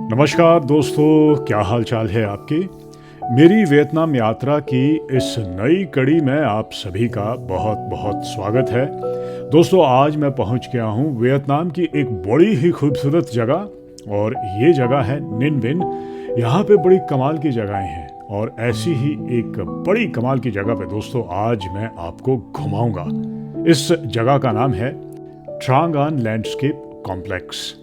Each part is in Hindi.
नमस्कार दोस्तों, क्या हाल चाल है आपके। मेरी वियतनाम यात्रा की इस नई कड़ी में आप सभी का बहुत बहुत स्वागत है। दोस्तों, आज मैं पहुंच गया हूं वियतनाम की एक बड़ी ही खूबसूरत जगह, और ये जगह है निन बिन। यहाँ पे बड़ी कमाल की जगहें हैं, और ऐसी ही एक बड़ी कमाल की जगह पे दोस्तों आज मैं आपको घुमाऊंगा। इस जगह का नाम है ट्रांग आन लैंडस्केप कॉम्प्लेक्स।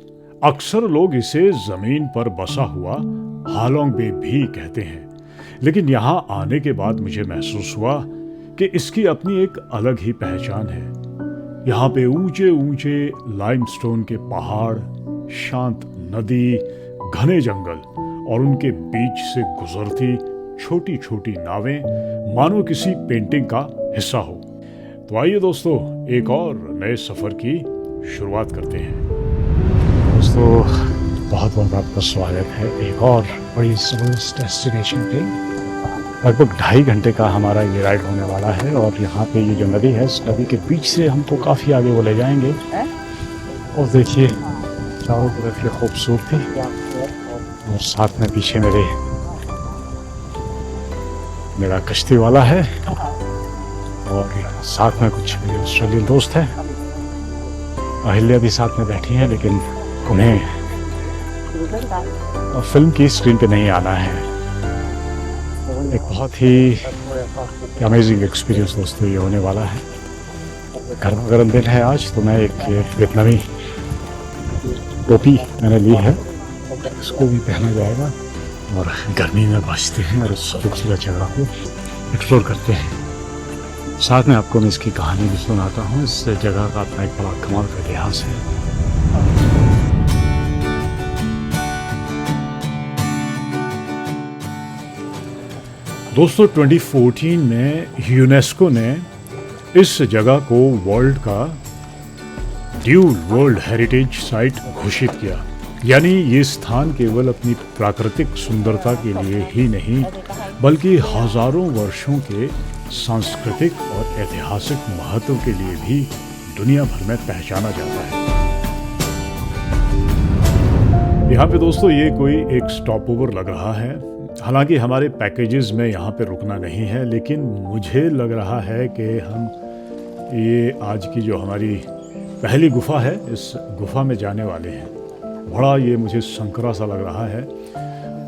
अक्सर लोग इसे जमीन पर बसा हुआ हालोंग बे भी कहते हैं, लेकिन यहाँ आने के बाद मुझे महसूस हुआ कि इसकी अपनी एक अलग ही पहचान है। यहाँ पे ऊंचे ऊंचे लाइमस्टोन के पहाड़, शांत नदी, घने जंगल और उनके बीच से गुजरती छोटी छोटी नावें मानो किसी पेंटिंग का हिस्सा हो। तो आइए दोस्तों, एक और नए सफर की शुरुआत करते हैं। दोस्तों, बहुत बहुत आपका स्वागत है एक और बड़ी जबरदस्त डेस्टिनेशन पे। लगभग 2.5 घंटे का हमारा ये राइड होने वाला है, और यहाँ पे ये जो नदी है, इस नदी के बीच से हमको काफ़ी आगे वो ले जाएंगे। और देखिए चारों तरफ ये खूबसूरती, और साथ में पीछे मेरा कश्ती वाला है, और साथ में कुछ मेरे ऑस्ट्रेलियन दोस्त हैं। अहिल्या भी साथ में बैठी हैं, लेकिन उन्हें फिल्म की स्क्रीन पे नहीं आना है। एक बहुत ही अमेजिंग एक्सपीरियंस दोस्तों ये होने वाला है। गर्मा गर्म दिन है आज, तो मैं एक वियतनामी टोपी मैंने ली है, इसको भी पहना जाएगा और गर्मी में बचते हैं और उस खूबसूरत जगह को एक्सप्लोर करते हैं। साथ में आपको मैं इसकी कहानी भी सुनाता हूँ। इस जगह का अपना एक बड़ा कमाल का इतिहास है। दोस्तों, 2014 में यूनेस्को ने इस जगह को वर्ल्ड का ड्यूल वर्ल्ड हेरिटेज साइट घोषित किया। यानी ये स्थान केवल अपनी प्राकृतिक सुंदरता के लिए ही नहीं, बल्कि हजारों वर्षों के सांस्कृतिक और ऐतिहासिक महत्व के लिए भी दुनिया भर में पहचाना जाता है। यहाँ पे दोस्तों ये कोई एक स्टॉप ओवर लग रहा है। हालांकि हमारे पैकेजेस में यहाँ पे रुकना नहीं है, लेकिन मुझे लग रहा है कि हम ये आज की जो हमारी पहली गुफा है, इस गुफा में जाने वाले हैं। बड़ा ये मुझे संकरा सा लग रहा है,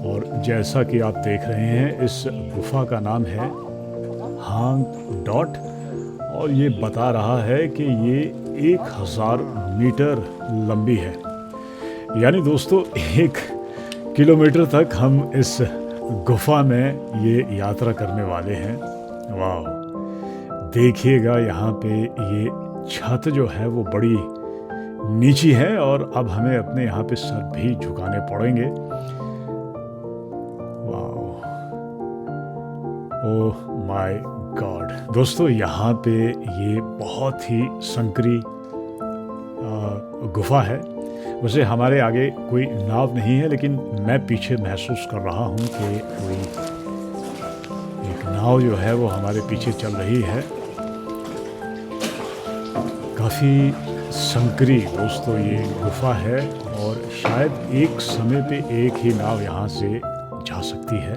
और जैसा कि आप देख रहे हैं, इस गुफा का नाम है हांग डॉट, और ये बता रहा है कि ये 1000 मीटर लंबी है। यानी दोस्तों 1 किलोमीटर तक हम इस गुफा में ये यात्रा करने वाले हैं। वाह, देखिएगा यहाँ पे ये छत जो है वो बड़ी नीची है, और अब हमें अपने यहाँ पे सर भी झुकाने पड़ेंगे। वाह, ओह माय गॉड। दोस्तों, यहाँ पे ये बहुत ही संकरी गुफा है। वैसे हमारे आगे कोई नाव नहीं है, लेकिन मैं पीछे महसूस कर रहा हूँ कि कोई एक नाव जो है वो हमारे पीछे चल रही है। काफ़ी संकरी दोस्तों ये गुफा है, और शायद एक समय पे एक ही नाव यहाँ से जा सकती है।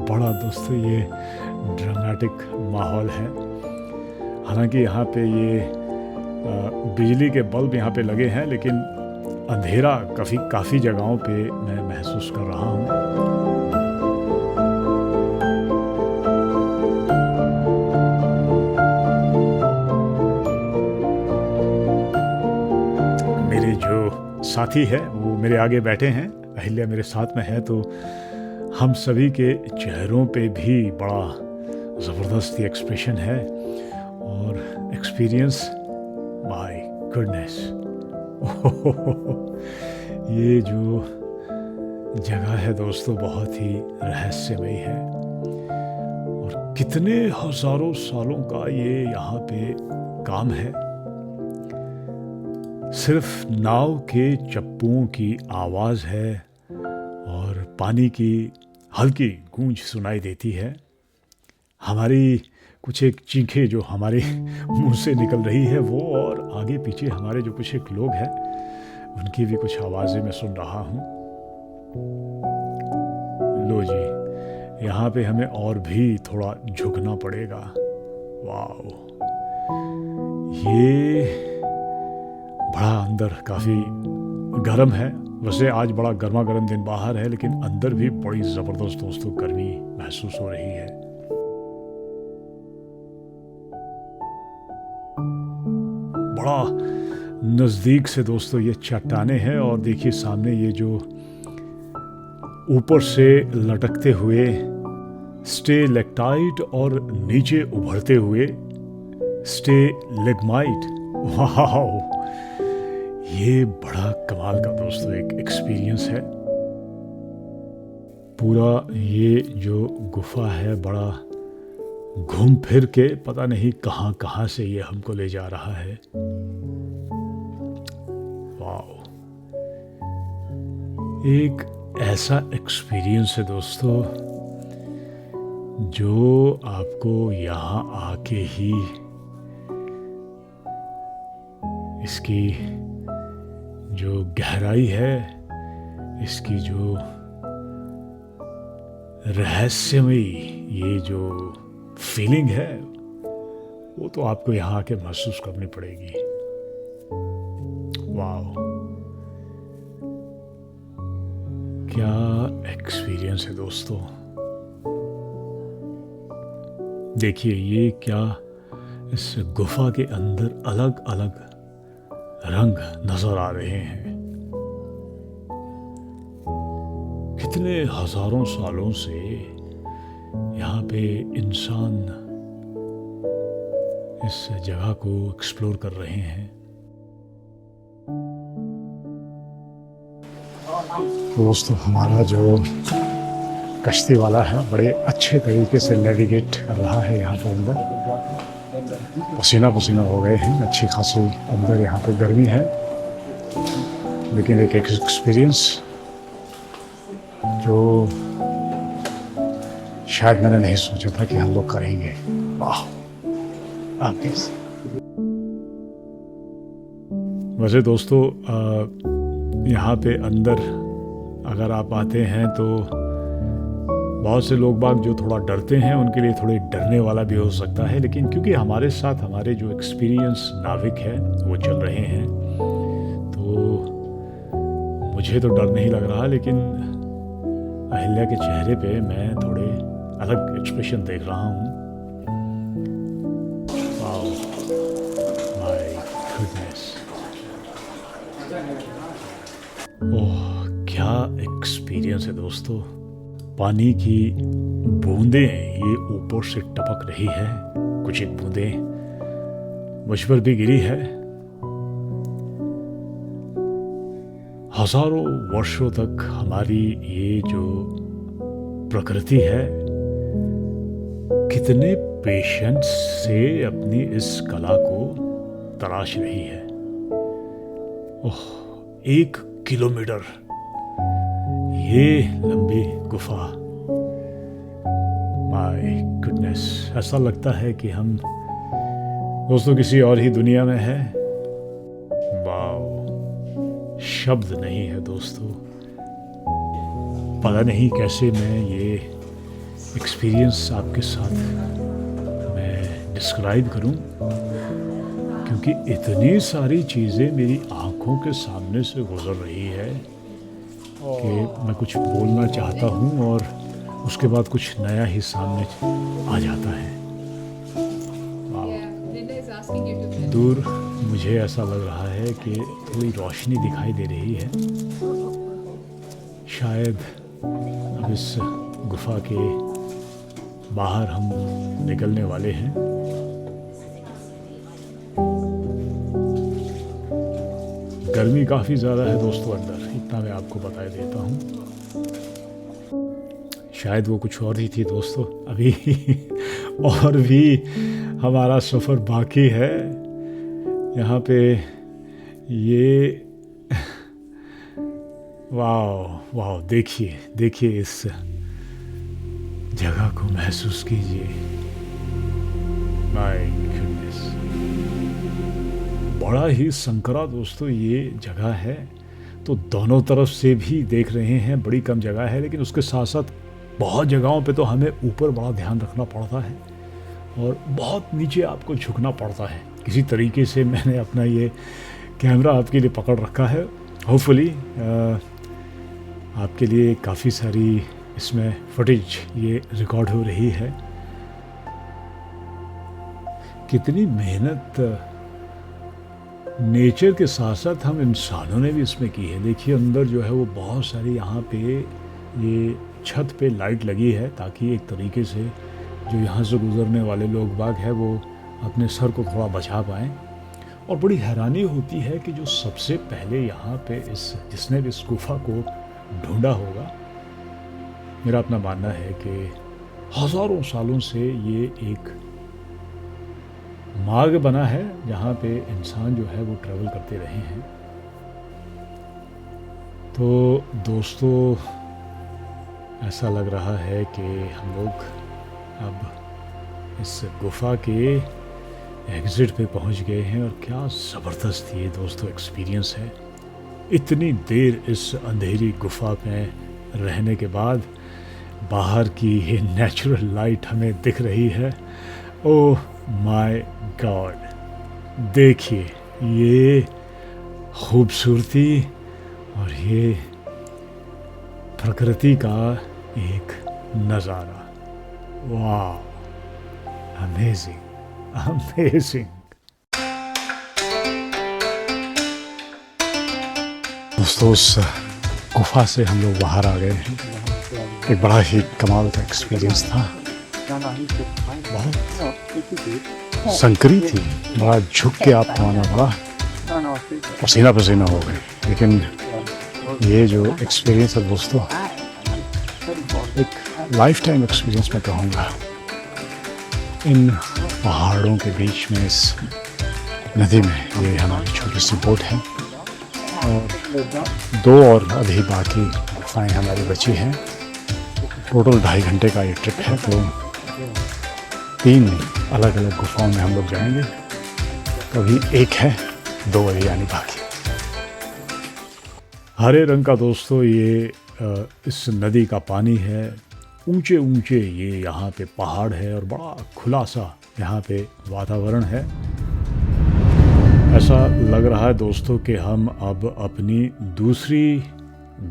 बड़ा दोस्तों ये ड्रामेटिक माहौल है। हालांकि यहाँ पे ये बिजली के बल्ब यहाँ पे लगे हैं, लेकिन अंधेरा काफ़ी जगहों पे मैं महसूस कर रहा हूँ। मेरे जो साथी है वो मेरे आगे बैठे हैं, अहिल्या मेरे साथ में है, तो हम सभी के चेहरों पे भी बड़ा ज़बरदस्त एक्सप्रेशन है, और एक्सपीरियंस माय गुडनेस। ये जो जगह है दोस्तों बहुत ही रहस्यमयी है, और कितने हजारों सालों का ये यहाँ पे काम है। सिर्फ नाव के चप्पुओं की आवाज़ है, और पानी की हल्की गूंज सुनाई देती है। हमारी कुछ एक चीखें जो हमारे मुंह से निकल रही है वो, और आगे पीछे हमारे जो कुछ एक लोग हैं उनकी भी कुछ आवाज़ें मैं सुन रहा हूँ। लो जी, यहाँ पे हमें और भी थोड़ा झुकना पड़ेगा। वाह, ये बड़ा अंदर काफ़ी गर्म है। वैसे आज बड़ा गर्मा गर्म दिन बाहर है, लेकिन अंदर भी बड़ी ज़बरदस्त दोस्तों गर्मी महसूस हो रही है। बड़ा नज़दीक से दोस्तों ये चट्टानें हैं, और देखिए सामने ये जो ऊपर से लटकते हुए स्टेलेक्टाइट और नीचे उभरते हुए स्टेलेग्माइट। वाह, ये बड़ा कमाल का दोस्तों एक एक्सपीरियंस है। पूरा ये जो गुफा है बड़ा घूम फिर के पता नहीं कहाँ कहाँ से ये हमको ले जा रहा है। वाह, एक ऐसा एक्सपीरियंस है दोस्तों जो आपको यहाँ आके ही इसकी जो गहराई है, इसकी जो रहस्यमयी ये जो फीलिंग है, वो तो आपको यहाँ आके महसूस करनी पड़ेगी। वाह, क्या एक्सपीरियंस है दोस्तों। देखिए ये क्या इस गुफा के अंदर अलग अलग रंग नजर आ रहे हैं। कितने हजारों सालों से यहाँ पे इंसान इस जगह को एक्सप्लोर कर रहे हैं। दोस्तों हमारा जो कश्ती वाला है बड़े अच्छे तरीके से नेविगेट कर रहा है यहाँ पे अंदर। पसीना पसीना हो गए हैं, अच्छी खासी अंदर यहाँ पे गर्मी है, लेकिन एक एक्सपीरियंस जो शायद मैंने नहीं सोचा था कि हम लोग करेंगे। वाह, वैसे दोस्तों यहाँ पे अंदर अगर आप आते हैं तो बहुत से लोग बाग जो थोड़ा डरते हैं उनके लिए थोड़े डरने वाला भी हो सकता है, लेकिन क्योंकि हमारे साथ हमारे जो एक्सपीरियंस नाविक है वो चल रहे हैं तो मुझे तो डर नहीं लग रहा, लेकिन अहिल्या के चेहरे पे मैं थोड़े अलग एक्सप्रेशन देख रहा हूँ। वाओ, माय गुडनेस, ओह क्या एक्सपीरियंस है दोस्तों। पानी की बूंदें ये ऊपर से टपक रही है, कुछ एक बूंदें मुझ पर भी गिरी है। हजारों वर्षों तक हमारी ये जो प्रकृति है कितने पेशेंस से अपनी इस कला को तराश रही है। ओह, 1 किलोमीटर ये लंबी गुफा, माय गुडनेस, ऐसा लगता है कि हम दोस्तों किसी और ही दुनिया में हैं। वाओ, शब्द नहीं है दोस्तों, पता नहीं कैसे मैं ये एक्सपीरियंस आपके साथ मैं डिस्क्राइब करूं, क्योंकि इतनी सारी चीज़ें मेरी आंखों के सामने से गुजर रही है कि मैं कुछ बोलना चाहता हूँ और उसके बाद कुछ नया ही सामने आ जाता है। दूर मुझे ऐसा लग रहा है कि थोड़ी रोशनी दिखाई दे रही है, शायद अब इस गुफा के बाहर हम निकलने वाले हैं। गर्मी काफ़ी ज़्यादा है दोस्तों अंदर, इतना मैं आपको बता देता हूँ। शायद वो कुछ और ही थी दोस्तों, अभी और भी हमारा सफ़र बाकी है। यहाँ पे ये वाह वाह, देखिए देखिए इस जगह को महसूस कीजिए। माय गुडनेस, बड़ा ही संकरा दोस्तों ये जगह है। तो दोनों तरफ से भी देख रहे हैं, बड़ी कम जगह है, लेकिन उसके साथ साथ बहुत जगहों पे तो हमें ऊपर बड़ा ध्यान रखना पड़ता है और बहुत नीचे आपको झुकना पड़ता है। किसी तरीके से मैंने अपना ये कैमरा आपके लिए पकड़ रखा है। होपफुली आपके लिए काफ़ी सारी इसमें फुटेज ये रिकॉर्ड हो रही है। कितनी मेहनत नेचर के साथ साथ हम इंसानों ने भी इसमें की है। देखिए अंदर जो है वो बहुत सारी यहाँ पे ये छत पे लाइट लगी है ताकि एक तरीके से जो यहाँ से गुजरने वाले लोग बाग है वो अपने सर को थोड़ा बचा पाएँ। और बड़ी हैरानी होती है कि जो सबसे पहले यहाँ पे जिसने भी इस गुफा को ढूंढा होगा, मेरा अपना मानना है कि हज़ारों सालों से ये एक मार्ग बना है जहाँ पे इंसान जो है वो ट्रैवल करते रहे हैं। तो दोस्तों ऐसा लग रहा है कि हम लोग अब इस गुफा के एग्ज़िट पे पहुंच गए हैं और क्या ज़बरदस्त ये दोस्तों एक्सपीरियंस है। इतनी देर इस अंधेरी गुफा में रहने के बाद बाहर की ये नेचुरल लाइट हमें दिख रही है। ओह माय गॉड, देखिए ये खूबसूरती और ये प्रकृति का एक नज़ारा। वाह, अमेजिंग अमेजिंग। दोस्तों उस गुफा से हम लोग बाहर आ गए हैं। एक बड़ा ही कमाल का एक्सपीरियंस था। बहुत संकरी थी, बड़ा झुक के आपको आना पड़ा, पसीना पसीना हो गए। लेकिन ये जो एक्सपीरियंस है दोस्तों, एक लाइफ टाइम एक्सपीरियंस मैं कहूँगा। इन पहाड़ों के बीच में इस नदी में ये हमारी छोटी सी बोट है और 2 और अभी बाकी गुफाएं हमारी बची हैं। टोटल 2.5 घंटे का ये ट्रिप है, तो 3 अलग अलग गुफाओं में हम लोग जाएंगे। कभी एक है, 2 अभी यानी बाकी। हरे रंग का दोस्तों ये इस नदी का पानी है। ऊंचे ऊंचे ये यहाँ पे पहाड़ है और बड़ा खुला सा यहाँ पे वातावरण है। ऐसा लग रहा है दोस्तों कि हम अब अपनी दूसरी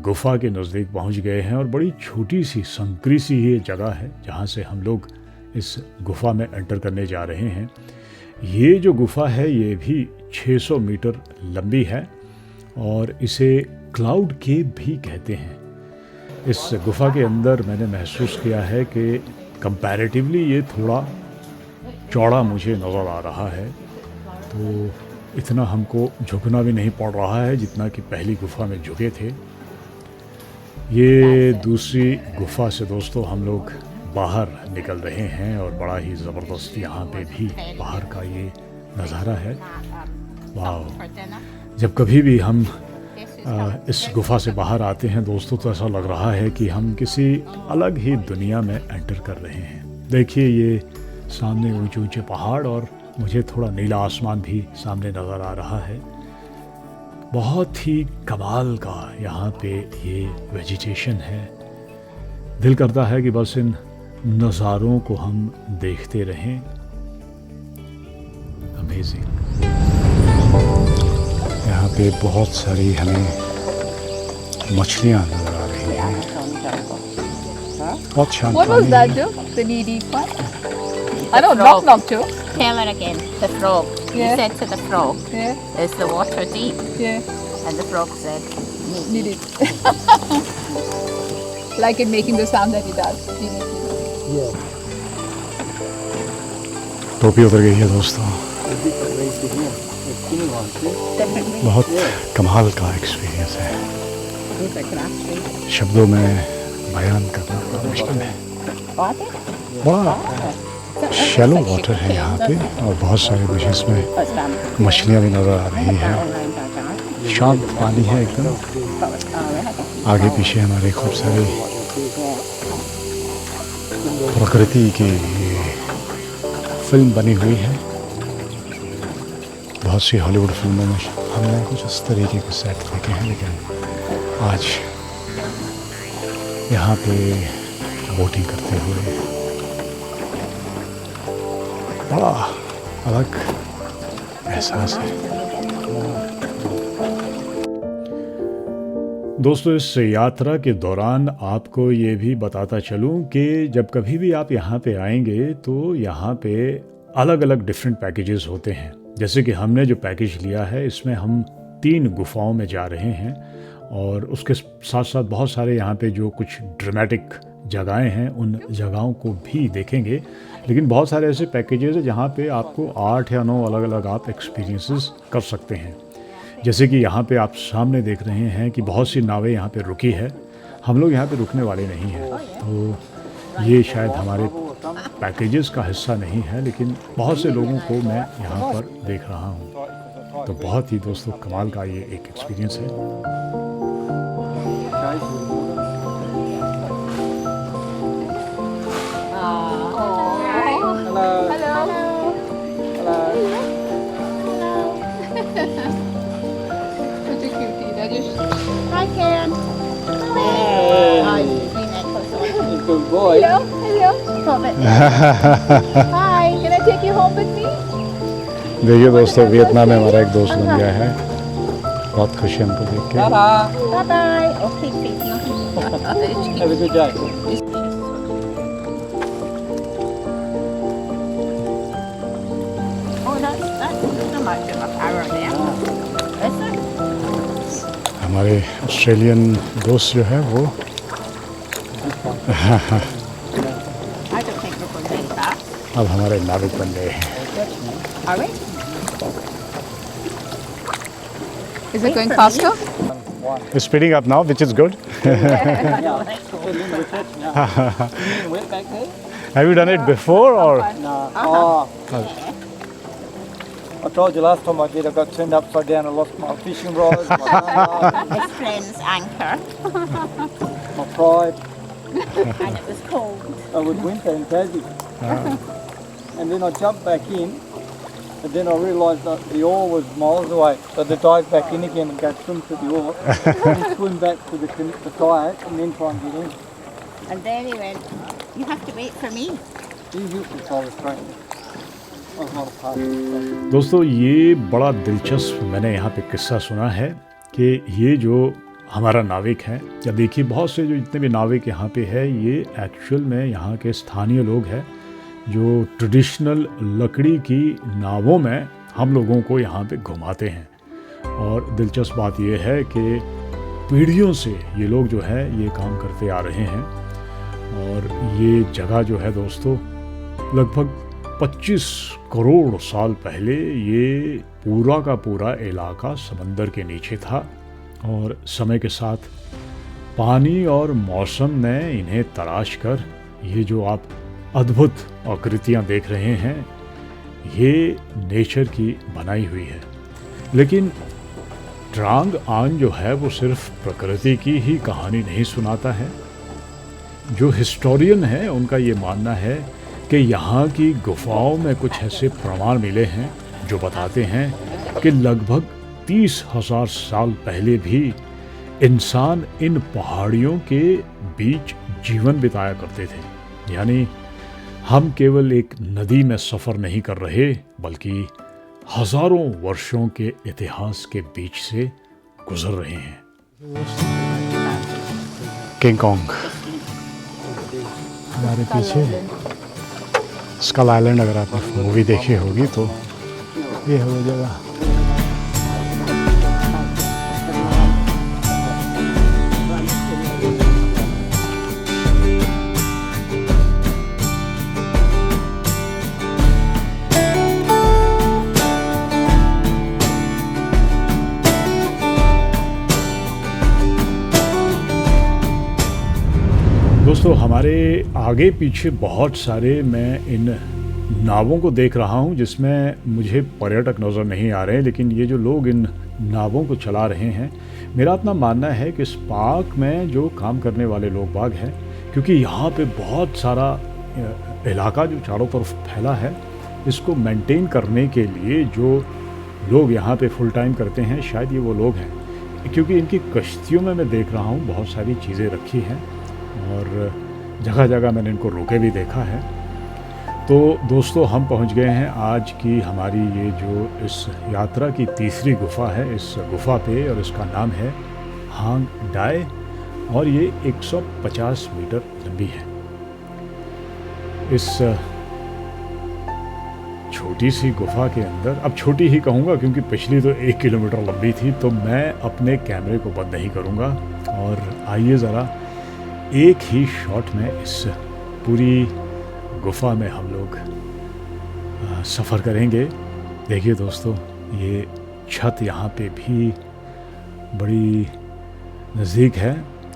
गुफा के नज़दीक पहुँच गए हैं और बड़ी छोटी सी संकरी सी ये जगह है जहाँ से हम लोग इस गुफा में एंटर करने जा रहे हैं। ये जो गुफा है ये भी 600 मीटर लंबी है और इसे क्लाउड केव भी कहते हैं। इस गुफा के अंदर मैंने महसूस किया है कि कंपैरेटिवली ये थोड़ा चौड़ा मुझे नज़र आ रहा है, तो इतना हमको झुकना भी नहीं पड़ रहा है जितना कि पहली गुफा में झुके थे। ये दूसरी गुफा से दोस्तों हम लोग बाहर निकल रहे हैं और बड़ा ही ज़बरदस्त यहाँ पे भी बाहर का ये नज़ारा है। वाह, जब कभी भी हम इस गुफा से बाहर आते हैं दोस्तों तो ऐसा लग रहा है कि हम किसी अलग ही दुनिया में एंटर कर रहे हैं। देखिए ये सामने ऊंचे ऊंचे पहाड़ और मुझे थोड़ा नीला आसमान भी सामने नज़र आ रहा है। बहुत ही कमाल का यहाँ पे ये वेजिटेशन है। दिल करता है कि बस इन नज़ारों को हम देखते रहें। अमेजिंग। यहाँ पे बहुत सारी हमें मछलियाँ नजर आ रही हैं। बहुत शांत। What was that, Joe? The deep one? I don't know. Knock, Joe. Tell it again. The frog. Yeah. You said to the frog, Yeah, is the water deep? yeah. And the frog said, Need it. Like it making the sound that it does. टोपी उतर गई है दोस्तों। बहुत कमाल का एक्सपीरियंस है, शब्दों में बयान करना बड़ा मुश्किल है। बड़ा शैलो वाटर है यहाँ पे और बहुत सारे मुझे इसमें मछलियाँ भी नज़र आ रही हैं। शांत पानी है एकदम। आगे पीछे हमारे खूब सारी प्रकृति की फिल्म बनी हुई है। बहुत सी हॉलीवुड फिल्मों में हमने कुछ इस तरीके के सेट देखे हैं, लेकिन आज यहाँ पे बोटिंग करते हुए बड़ा अलग एहसास है। दोस्तों, इस यात्रा के दौरान आपको ये भी बताता चलूं कि जब कभी भी आप यहाँ पे आएंगे तो यहाँ पे अलग अलग डिफरेंट पैकेजेस होते हैं। जैसे कि हमने जो पैकेज लिया है इसमें हम 3 गुफाओं में जा रहे हैं और उसके साथ साथ बहुत सारे यहाँ पे जो कुछ ड्रामेटिक जगहें हैं उन जगहों को भी देखेंगे। लेकिन बहुत सारे ऐसे पैकेजेस हैं जहाँ पे आपको 8 या 9 अलग अलग आप एक्सपीरियंसेस कर सकते हैं। जैसे कि यहाँ पे आप सामने देख रहे हैं कि बहुत सी नावें यहाँ पे रुकी है। हम लोग यहाँ पे रुकने वाले नहीं हैं, तो ये शायद हमारे पैकेजेस का हिस्सा नहीं है, लेकिन बहुत से लोगों को मैं यहाँ पर देख रहा हूँ। तो बहुत ही दोस्तों कमाल का ये एक एक्सपीरियंस है। Such a cutie. They're just Hi, Karen. Good boy. hello. Stop it. Hi. Can I take you home with me? देखिए दोस्तों, वियतनाम में हमारा एक दोस्त बन गया है। बहुत खुशी है हमको देख के। Ta-da. Bye bye. Oh, keep. Have a good day. Oh, that's not much of a power there. Is it? हमारे ऑस्ट्रेलियन दोस्त जो है वो I don't think we're going to make that. अब हमारे नाविक बन गए हैं। Are we? Is it going faster? Speeding up now, which is good. Wet back there? Have you done it before or? No. Oh. I told you last time I did, I got turned upside down and lost my fishing rod, my His friend's anchor. my pride. And it was cold. I was winter in Tassie. And then I jumped back in, and then I realised that the oar was miles away. So I dive back in again and go swim to the oar, and then swim back to the kayak, and then try and get in. And then he went, you have to wait for me. He used to try the train. I was not a part of it. दोस्तों, ये बड़ा दिलचस्प मैंने यहाँ पे किस्सा सुना है कि ये जो हमारा नाविक है, या देखिए बहुत से जो जितने भी नाविक यहाँ पे है, ये एक्चुअल में यहाँ के स्थानीय लोग हैं जो ट्रेडिशनल लकड़ी की नावों में हम लोगों को यहाँ पे घुमाते हैं। और दिलचस्प बात ये है कि पीढ़ियों से ये लोग जो है ये काम करते आ रहे हैं। और ये जगह जो है दोस्तों, लगभग 25 करोड़ साल पहले ये पूरा का पूरा इलाका समंदर के नीचे था, और समय के साथ पानी और मौसम ने इन्हें तराश कर ये जो आप अद्भुत आकृतियाँ देख रहे हैं, ये नेचर की बनाई हुई है। लेकिन ट्रांग आन जो है वो सिर्फ प्रकृति की ही कहानी नहीं सुनाता है। जो हिस्टोरियन है उनका ये मानना है कि यहाँ की गुफाओं में कुछ ऐसे प्रमाण मिले हैं जो बताते हैं कि लगभग 30,000 साल पहले भी इंसान इन पहाड़ियों के बीच जीवन बिताया करते थे। यानी हम केवल एक नदी में सफ़र नहीं कर रहे, बल्कि हज़ारों वर्षों के इतिहास के बीच से गुजर रहे हैं। किंग कॉन्ग हमारे पीछे, स्कल आइलैंड अगर आपने मूवी देखी होगी तो ये है वो जगह। दोस्तों, हमारे आगे पीछे बहुत सारे मैं इन नावों को देख रहा हूं जिसमें मुझे पर्यटक नज़र नहीं आ रहे हैं, लेकिन ये जो लोग इन नावों को चला रहे हैं, मेरा अपना मानना है कि इस पार्क में जो काम करने वाले लोग बाग हैं, क्योंकि यहाँ पे बहुत सारा इलाका जो चारों तरफ फैला है, इसको मेंटेन करने के लिए जो लोग यहाँ पे फुल टाइम करते हैं, शायद ये वो लोग हैं, क्योंकि इनकी कश्तियों में मैं देख रहा हूँ बहुत सारी चीज़ें रखी हैं और जगह जगह मैंने इनको रोके भी देखा है। तो दोस्तों, हम पहुँच गए हैं आज की हमारी ये जो इस यात्रा की तीसरी गुफ़ा है, इस गुफ़ा पे, और इसका नाम है हांग डाई और ये 150 मीटर लंबी है। इस छोटी सी गुफ़ा के अंदर, अब छोटी ही कहूँगा क्योंकि पिछली तो 1 किलोमीटर लंबी थी, तो मैं अपने कैमरे को बंद नहीं करूँगा और आइए ज़रा एक ही शॉट में इस पूरी गुफ़ा में हम लोग सफ़र करेंगे। देखिए दोस्तों, ये छत यहाँ पे भी बड़ी नज़दीक है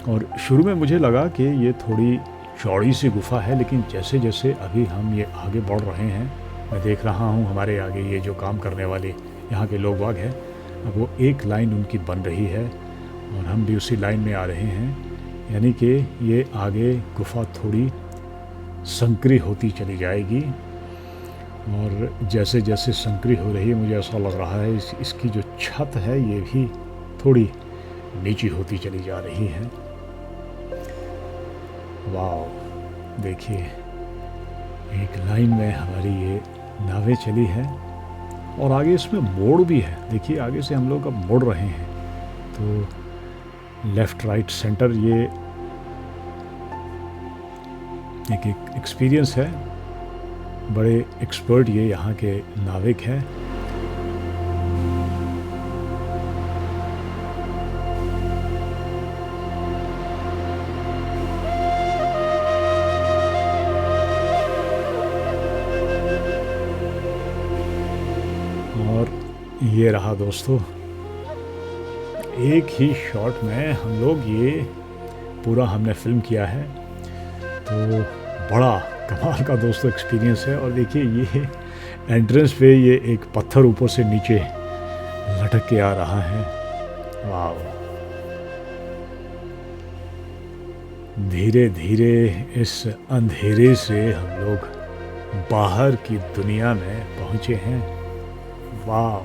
और शुरू में मुझे लगा कि ये थोड़ी चौड़ी सी गुफ़ा है, लेकिन जैसे जैसे अभी हम ये आगे बढ़ रहे हैं, मैं देख रहा हूँ हमारे आगे ये जो काम करने वाले यहाँ के लोग बाग हैं, अब वो एक लाइन उनकी बन रही है और हम भी उसी लाइन में आ रहे हैं, यानी कि ये आगे गुफ़ा थोड़ी संकरी होती चली जाएगी और जैसे जैसे संकरी हो रही है मुझे ऐसा लग रहा है इसकी जो छत है ये भी थोड़ी नीची होती चली जा रही है। वाह, देखिए एक लाइन में हमारी ये नावें चली है और आगे इसमें मोड़ भी है। देखिए आगे से हम लोग अब मुड़ रहे हैं, तो लेफ़्ट राइट सेंटर ये एक एक्सपीरियंस है। बड़े एक्सपर्ट ये यहाँ के नाविक हैं। और ये रहा दोस्तों, एक ही शॉट में हम लोग ये पूरा हमने फिल्म किया है, तो बड़ा कमाल का दोस्तों एक्सपीरियंस है। और देखिए ये एंट्रेंस पे ये एक पत्थर ऊपर से नीचे लटक के आ रहा है। वाह, धीरे धीरे इस अंधेरे से हम लोग बाहर की दुनिया में पहुंचे हैं। वाह,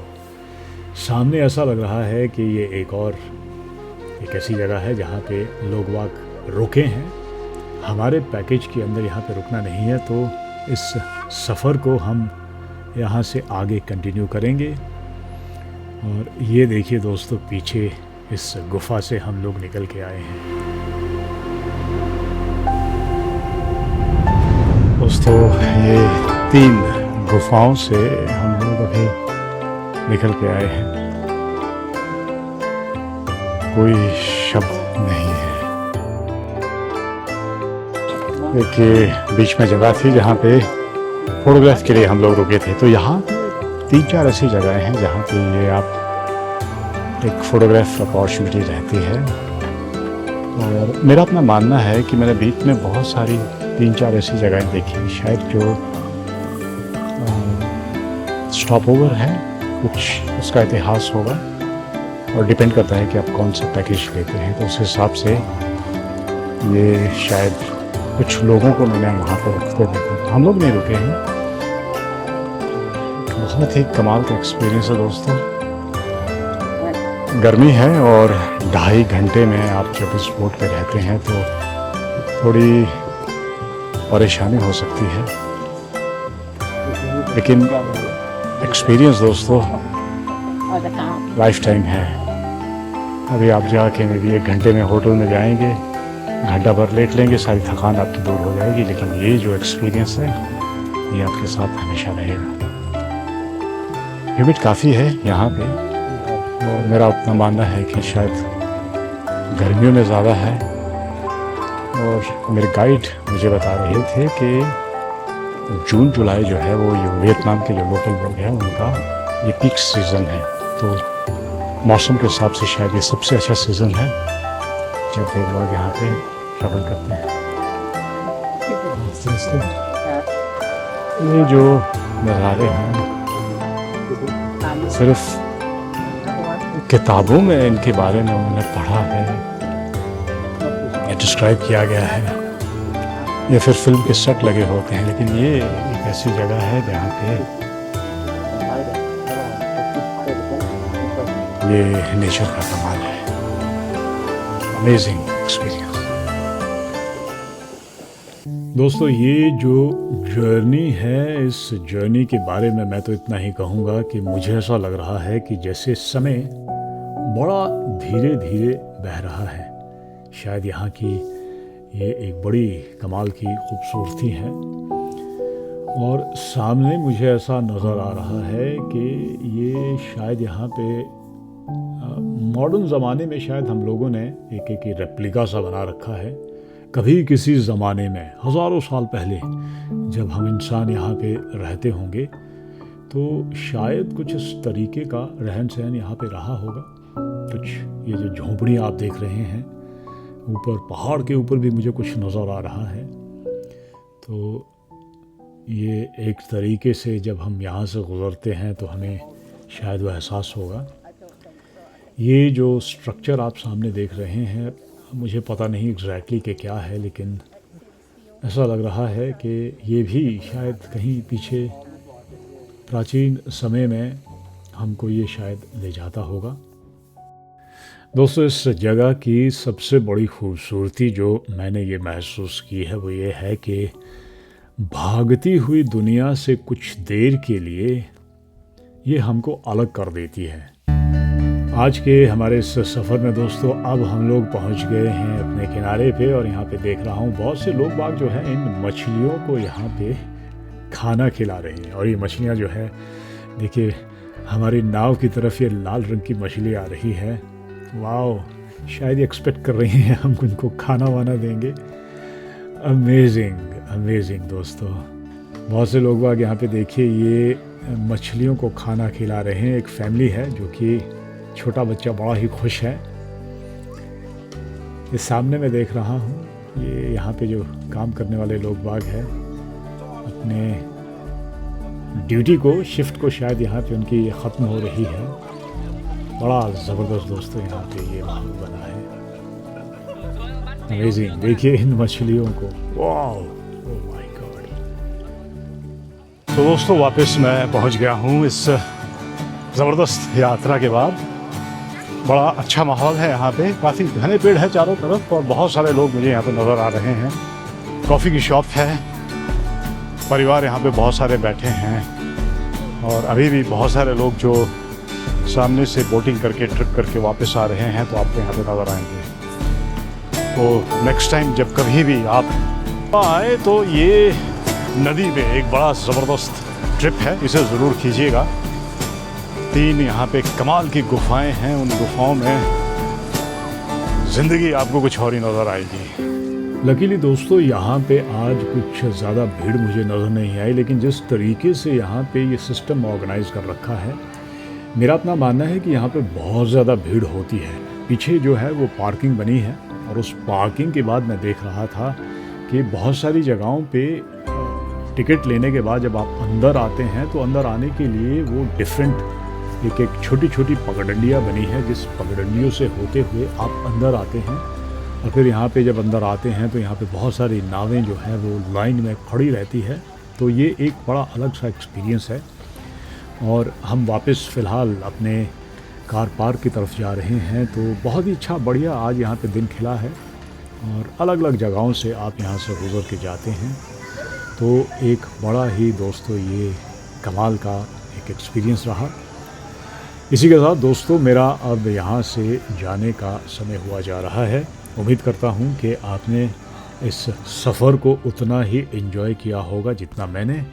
सामने ऐसा लग रहा है कि ये एक ऐसी जगह है जहाँ पे लोग वाक रुके हैं। हमारे पैकेज के अंदर यहाँ पे रुकना नहीं है, तो इस सफ़र को हम यहाँ से आगे कंटिन्यू करेंगे। और ये देखिए दोस्तों, पीछे इस गुफ़ा से हम लोग निकल के आए हैं। दोस्तों, ये 3 गुफ़ाओं से हम लोग अभी निकल के आए हैं। कोई शब्द नहीं है। देखिए बीच में जगह थी जहाँ पे फोटोग्राफ के लिए हम लोग रुके थे, तो यहाँ 3-4 ऐसी जगहें हैं जहाँ पे ये आप एक फ़ोटोग्राफ अपॉर्चुनिटी रहती है। और मेरा अपना मानना है कि मैंने बीच में बहुत सारी 3-4 ऐसी जगहें देखी, शायद जो स्टॉप ओवर है, कुछ उसका इतिहास होगा और डिपेंड करता है कि आप कौन सा पैकेज लेते हैं, तो उस हिसाब से ये शायद कुछ लोगों को मैंने वहाँ पर रुकते देखा। हम लोग नहीं रुके हैं। बहुत ही कमाल का एक्सपीरियंस है दोस्तों। गर्मी है और 2.5 घंटे में आप जब इस बोट पे रहते हैं तो थोड़ी परेशानी हो सकती है, लेकिन एक्सपीरियंस दोस्तों लाइफ टाइम है। अभी आप जाके मेरी 1 घंटे में होटल में जाएंगे, घंटा भर लेट लेंगे, सारी थकान आपकी दूर हो जाएगी, लेकिन ये जो एक्सपीरियंस है ये आपके साथ हमेशा रहेगा। ह्यूमिड काफ़ी है यहाँ पे और मेरा अपना मानना है कि शायद गर्मियों में ज़्यादा है। और मेरे गाइड मुझे बता रहे थे कि जून जुलाई जो है वो ये वियतनाम के जो लोकल लोग हैं उनका ये पीक सीज़न है, तो मौसम के हिसाब से शायद ये सबसे अच्छा सीज़न है जब लोग यहाँ पे ट्रैवल करते हैं। ये जो नज़ारे हैं सिर्फ किताबों में इनके बारे में उन्होंने पढ़ा है या डिस्क्राइब किया गया है या फिर फिल्म के सेट लगे होते हैं, लेकिन ये एक ऐसी जगह है जहाँ पे ये नेचर का कमाल है। Amazing experience. दोस्तों, ये जो जर्नी है, इस जर्नी के बारे में मैं तो इतना ही कहूँगा कि मुझे ऐसा लग रहा है कि जैसे समय बड़ा धीरे धीरे बह रहा है। शायद यहाँ की ये एक बड़ी कमाल की खूबसूरती है। और सामने मुझे ऐसा नज़र आ रहा है कि ये शायद यहाँ पे मॉडर्न ज़माने में शायद हम लोगों ने एक रेप्लिका सा बना रखा है। कभी किसी ज़माने में हज़ारों साल पहले जब हम इंसान यहाँ पे रहते होंगे तो शायद कुछ इस तरीके का रहन सहन यहाँ पे रहा होगा। कुछ ये जो झोंपड़ियाँ आप देख रहे हैं, ऊपर पहाड़ के ऊपर भी मुझे कुछ नज़र आ रहा है। तो ये एक तरीके से जब हम यहाँ से गुज़रते हैं तो हमें शायद वह एहसास होगा। ये जो स्ट्रक्चर आप सामने देख रहे हैं, मुझे पता नहीं एग्जैक्टली कि क्या है, लेकिन ऐसा लग रहा है कि ये भी शायद कहीं पीछे प्राचीन समय में हमको ये शायद ले जाता होगा। दोस्तों, इस जगह की सबसे बड़ी खूबसूरती जो मैंने ये महसूस की है वो ये है कि भागती हुई दुनिया से कुछ देर के लिए ये हमको अलग कर देती है। आज के हमारे इस सफ़र में दोस्तों अब हम लोग पहुंच गए हैं अपने किनारे पे, और यहाँ पे देख रहा हूँ बहुत से लोग बाग जो है इन मछलियों को यहाँ पे खाना खिला रहे हैं। और ये मछलियाँ जो है, देखिए हमारी नाव की तरफ ये लाल रंग की मछली आ रही है। वाओ, शायद एक्सपेक्ट कर रही हैं हम इनको खाना वाना देंगे। अमेजिंग अमेजिंग दोस्तों, बहुत से लोग बाग यहाँ पे देखिए ये मछलियों को खाना खिला रहे हैं। एक फैमिली है जो कि छोटा बच्चा बड़ा ही खुश है। इस सामने मैं देख रहा हूँ ये यहाँ पे जो काम करने वाले लोग बाग हैं, अपने ड्यूटी को, शिफ्ट को शायद यहाँ पे उनकी ख़त्म हो रही है। बड़ा ज़बरदस्त दोस्तों यहाँ पे ये माहौल बना है। अमेजिंग, देखिए इन मछलियों को, वाओ, ओह माय गॉड। तो दोस्तों वापस मैं पहुँच गया हूँ इस ज़बरदस्त यात्रा के बाद। बड़ा अच्छा माहौल है यहाँ पे, काफ़ी घने पेड़ है चारों तरफ और बहुत सारे लोग मुझे यहाँ पे नज़र आ रहे हैं। कॉफ़ी की शॉप है, परिवार यहाँ पे बहुत सारे बैठे हैं, और अभी भी बहुत सारे लोग जो सामने से बोटिंग करके ट्रिप करके वापस आ रहे हैं तो आपको यहाँ पे नज़र आएंगे। तो नेक्स्ट टाइम जब कभी भी आप आए तो ये नदी में एक बड़ा ज़बरदस्त ट्रिप है, इसे ज़रूर कीजिएगा। 3 यहाँ पे कमाल की गुफाएं हैं, उन गुफाओं में ज़िंदगी आपको कुछ और ही नज़र आएगी। लकीली दोस्तों यहाँ पे आज कुछ ज़्यादा भीड़ मुझे नज़र नहीं आई, लेकिन जिस तरीके से यहाँ पे ये सिस्टम ऑर्गेनाइज कर रखा है, मेरा अपना मानना है कि यहाँ पे बहुत ज़्यादा भीड़ होती है। पीछे जो है वो पार्किंग बनी है, और उस पार्किंग के बाद मैं देख रहा था कि बहुत सारी जगहों पे टिकट लेने के बाद जब आप अंदर आते हैं तो अंदर आने के लिए वो डिफरेंट एक छोटी छोटी पगडंडियाँ बनी है, जिस पगडंडियों से होते हुए आप अंदर आते हैं। और फिर यहाँ पे जब अंदर आते हैं तो यहाँ पे बहुत सारी नावें जो है वो लाइन में खड़ी रहती है। तो ये एक बड़ा अलग सा एक्सपीरियंस है। और हम वापस फ़िलहाल अपने कार पार्क की तरफ जा रहे हैं। तो बहुत ही अच्छा बढ़िया आज यहाँ पे दिन खिला है, और अलग अलग जगहों से आप यहाँ से गुज़र के जाते हैं। तो एक बड़ा ही दोस्तों ये कमाल का एक एक्सपीरियंस रहा। इसी के साथ दोस्तों मेरा अब यहाँ से जाने का समय हुआ जा रहा है। उम्मीद करता हूँ कि आपने इस सफ़र को उतना ही एंजॉय किया होगा जितना मैंने।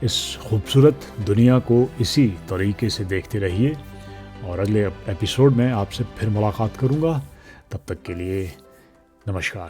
इस खूबसूरत दुनिया को इसी तरीके से देखते रहिए, और अगले एपिसोड में आपसे फिर मुलाकात करूँगा। तब तक के लिए नमस्कार।